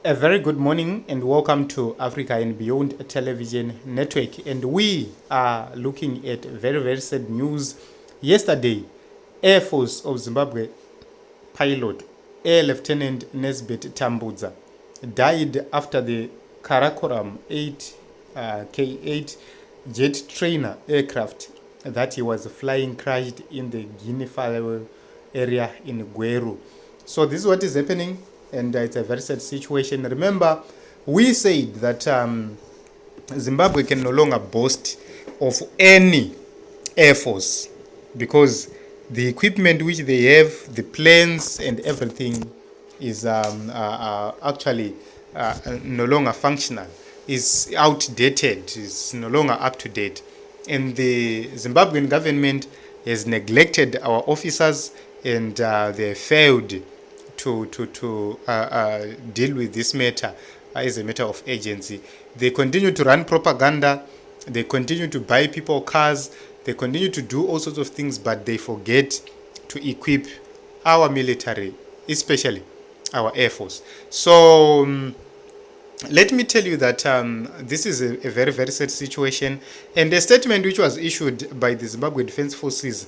A very good morning and welcome to Africa and Beyond Television Network. And we are looking at very sad news. Yesterday, Airforce of Zimbabwe Pilot, Air Lieutenant Nesbet Tambudza, died after the Karakoram 8K8 jet trainer aircraft that he was flying crashed in the Guinea-Fowl area in KuGweru. So this is what is happening, and it's a very sad situation. Remember, we said that Zimbabwe can no longer boast of any air force because the equipment which they have, the planes and everything is actually no longer functional, is outdated, is no longer up to date. And the Zimbabwean government has neglected our officers, and they failed to deal with this matter as a matter of agency. They continue to run propaganda, they continue to buy people cars, they continue to do all sorts of things, but they forget to equip our military, especially our Air Force. So let me tell you that this is a very sad situation, and a statement which was issued by the Zimbabwe Defense Forces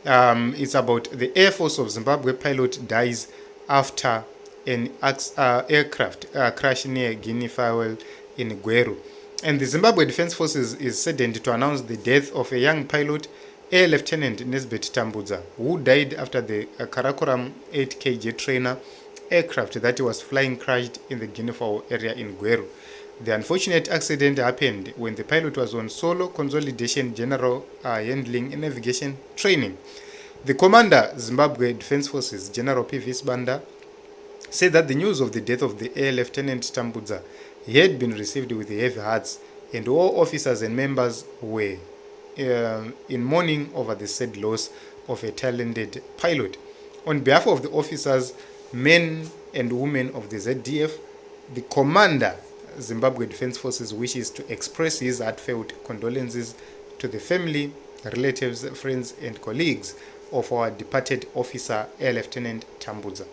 is about the Air Force of Zimbabwe Pilot dies after an aircraft crash near Guinea-Fowl in KuGweru. And the Zimbabwe Defense Forces is saddened to announce the death of a young pilot, Air Lieutenant Nesbet Tambudza, who died after the Karakoram 8K jet trainer aircraft that was flying crashed in the Guinea-Fowl area in KuGweru. The unfortunate accident happened when the pilot was on solo consolidation general handling and navigation training. The commander, Zimbabwe Defense Forces, General P.V. Sibanda, said that the news of the death of the Air Lieutenant Tambudza had been received with heavy hearts, and all officers and members were in mourning over the sad loss of a talented pilot. On behalf of the officers, men and women of the ZDF, the commander, Zimbabwe Defense Forces, wishes to express his heartfelt condolences to the family, relatives, friends, and colleagues of our departed officer, Air Lieutenant Tambudza.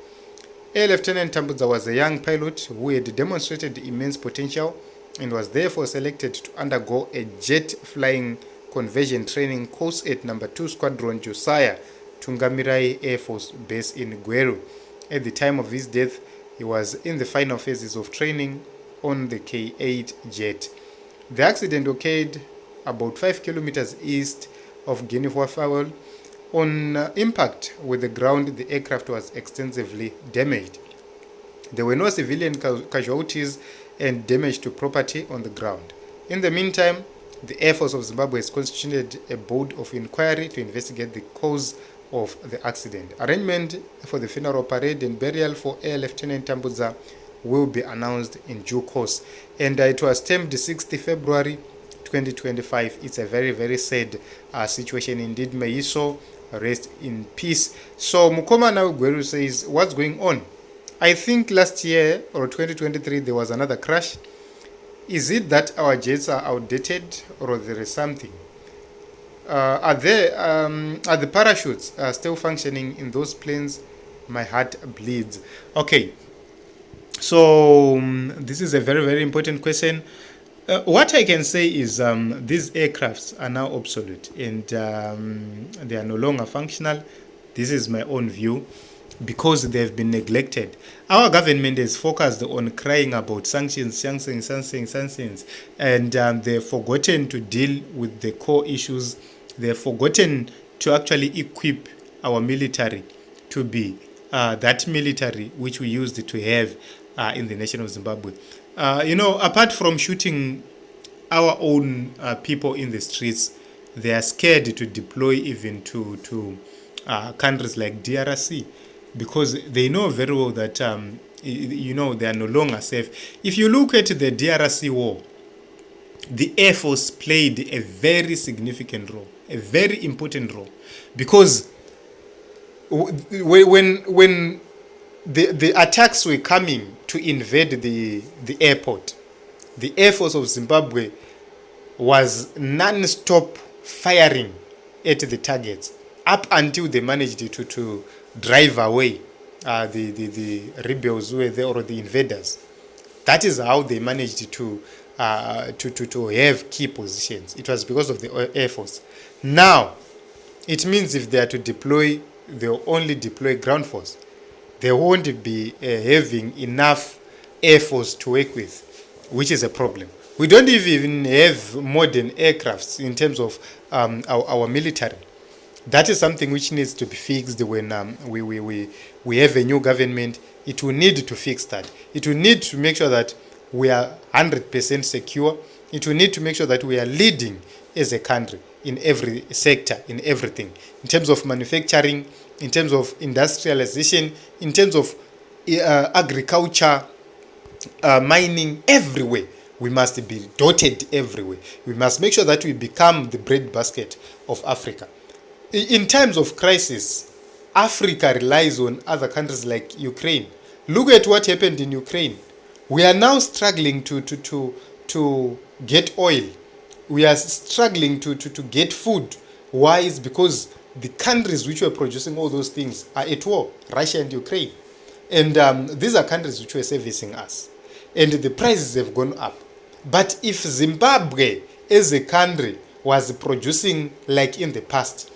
Air Lieutenant Tambudza was a young pilot who had demonstrated immense potential and was therefore selected to undergo a jet flying conversion training course at No. 2 Squadron Josiah Tungamirai Air Force Base in KuGweru. At the time of his death, he was in the final phases of training on the K8 jet. The accident occurred about 5 kilometers east of Guinea-Fowl. On impact with the ground, the aircraft was extensively damaged. There were no civilian casualties and damage to property on the ground. In the meantime, the Air Force of Zimbabwe has constituted a board of inquiry to investigate the cause of the accident. Arrangement for the funeral parade and burial for Air Lieutenant Tambudza will be announced in due course. And it was termed 6th February 2025. It's a very sad situation indeed. May he so rest in peace. So Mukoma now KuGweru says, what's going on? I think last year or 2023 there was another crash. Is it that our jets are outdated or there is something? Are the parachutes still functioning in those planes? My heart bleeds. Okay, so this is a very important question. What I can say is these aircrafts are now obsolete and they are no longer functional. This is my own view because they have been neglected. Our government is focused on crying about sanctions, and they've forgotten to deal with the core issues. They've forgotten to actually equip our military to be that military which we used to have in the nation of Zimbabwe. Apart from shooting our own people in the streets, they are scared to deploy even to countries like DRC because they know very well that they are no longer safe. If you look at the DRC war, the Air Force played a very significant role, a very important role, because when the attacks were coming to invade the airport, the Air Force of Zimbabwe was non-stop firing at the targets up until they managed to drive away the rebels who were there, or the invaders. That is how they managed to have key positions. It was because of the Air Force. Now, it means if they are to deploy, they'll only deploy ground force. They won't be having enough Air Force to work with, which is a problem. We don't even have modern aircrafts in terms of our military. That is something which needs to be fixed when we have a new government. It will need to fix that. It will need to make sure that we are 100% secure. It will need to make sure that we are leading as a country in every sector, in everything, in terms of manufacturing, in terms of industrialization, in terms of agriculture, mining, everywhere. We must be dotted everywhere. We must make sure that we become the breadbasket of Africa. In times of crisis, Africa relies on other countries like Ukraine. Look at what happened in Ukraine. We are now struggling to get oil. We are struggling to get food. Why? Is because the countries which were producing all those things are at war, Russia and Ukraine. And these are countries which were servicing us. And the prices have gone up. But if Zimbabwe as a country was producing like in the past,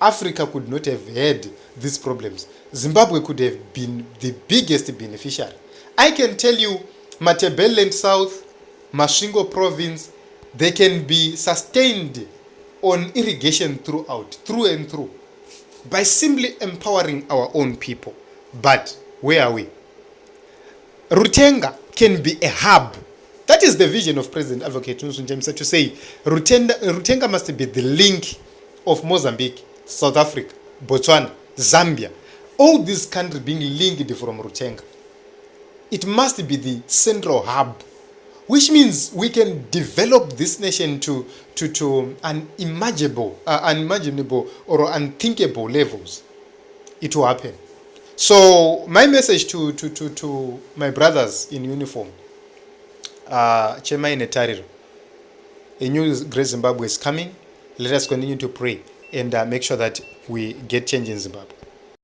Africa could not have had these problems. Zimbabwe could have been the biggest beneficiary. I can tell you, Matabeleland South, Masvingo province, they can be sustained on irrigation through and through, by simply empowering our own people. But where are we? Rutenga can be a hub. That is the vision of President Advocate Nsunjemisa, to say Rutenga must be the link of Mozambique, South Africa, Botswana, Zambia. All these countries being linked from Rutenga. It must be the central hub, which means we can develop this nation to unimaginable or unthinkable levels. It will happen. So my message to my brothers in uniform, Chema in Etariro, a new great Zimbabwe is coming. Let us continue to pray and make sure that we get change in Zimbabwe.